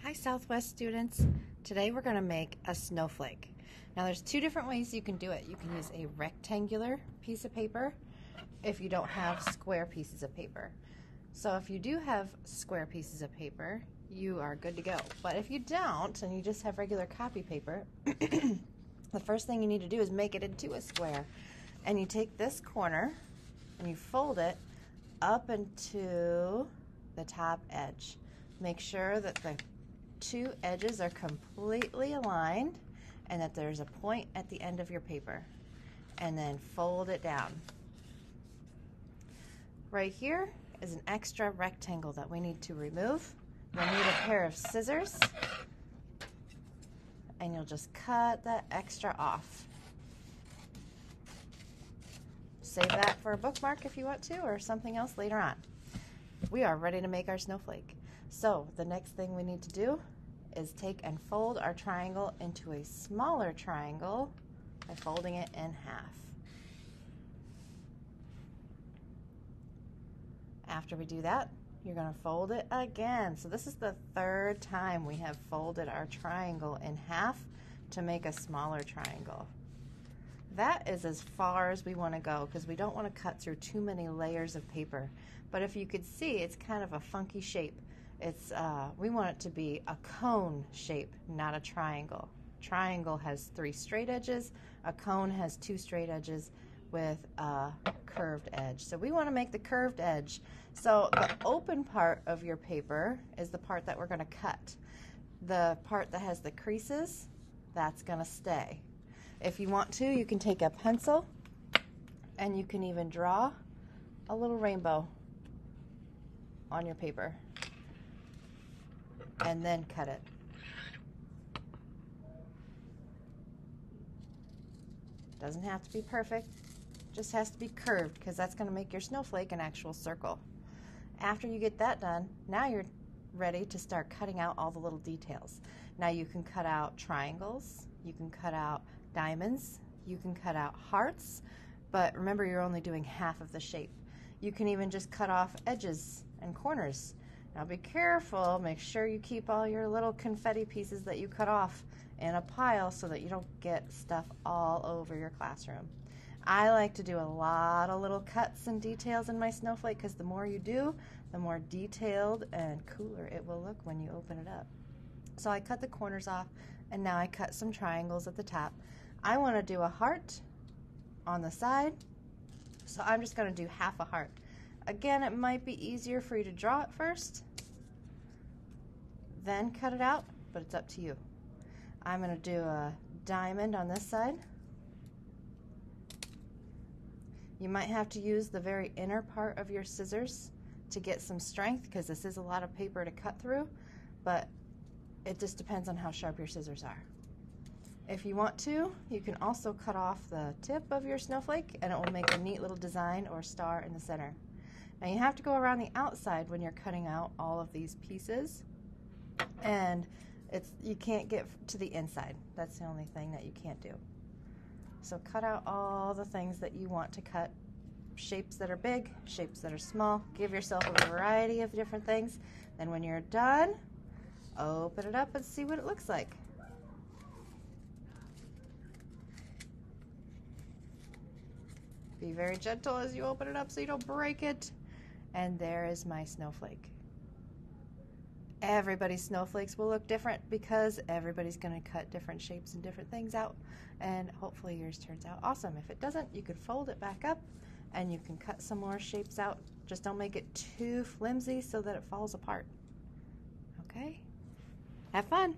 Hi Southwest students. Today we're going to make a snowflake. Now there's two different ways you can do it. You can use a rectangular piece of paper if you don't have square pieces of paper. So if you do have square pieces of paper, you are good to go. But if you don't and you just have regular copy paper, the first thing you need to do is make it into a square. And you take this corner and you fold it up into the top edge. Make sure that the two edges are completely aligned and that there's a point at the end of your paper, and then fold it down. Right here is an extra rectangle that we need to remove. You'll need a pair of scissors and you'll just cut that extra off. Save that for a bookmark if you want to, or something else later on. We are ready to make our snowflake. So the next thing we need to do is take and fold our triangle into a smaller triangle by folding it in half. After we do that, you're going to fold it again. So this is the third time we have folded our triangle in half to make a smaller triangle. That is as far as we want to go because we don't want to cut through too many layers of paper. But if you could see, it's kind of a funky shape. We want it to be a cone shape, not a triangle. Triangle has 3 straight edges. A cone has 2 straight edges with a curved edge. So we want to make the curved edge. So the open part of your paper is the part that we're going to cut. The part that has the creases, that's going to stay. If you want to, you can take a pencil and you can even draw a little rainbow on your paper and then cut it. Doesn't have to be perfect, just has to be curved because that's going to make your snowflake an actual circle. After you get that done, now you're ready to start cutting out all the little details. Now you can cut out triangles, you can cut out diamonds, you can cut out hearts, but remember you're only doing half of the shape. You can even just cut off edges and corners. Now be careful, make sure you keep all your little confetti pieces that you cut off in a pile so that you don't get stuff all over your classroom. I like to do a lot of little cuts and details in my snowflake because the more you do, the more detailed and cooler it will look when you open it up. So I cut the corners off and now I cut some triangles at the top. I want to do a heart on the side, so I'm just going to do half a heart. Again, it might be easier for you to draw it first, then cut it out, but it's up to you. I'm going to do a diamond on this side. You might have to use the very inner part of your scissors to get some strength because this is a lot of paper to cut through, but it just depends on how sharp your scissors are. If you want to, you can also cut off the tip of your snowflake and it will make a neat little design or star in the center. Now you have to go around the outside when you're cutting out all of these pieces, and you can't get to the inside. That's the only thing that you can't do. So cut out all the things that you want to cut, shapes that are big, shapes that are small. Give yourself a variety of different things. Then when you're done, open it up and see what it looks like. Be very gentle as you open it up so you don't break it. And there is my snowflake. Everybody's snowflakes will look different because everybody's going to cut different shapes and different things out, and hopefully yours turns out awesome. If it doesn't, you could fold it back up and you can cut some more shapes out. Just don't make it too flimsy so that it falls apart. Okay? Have fun!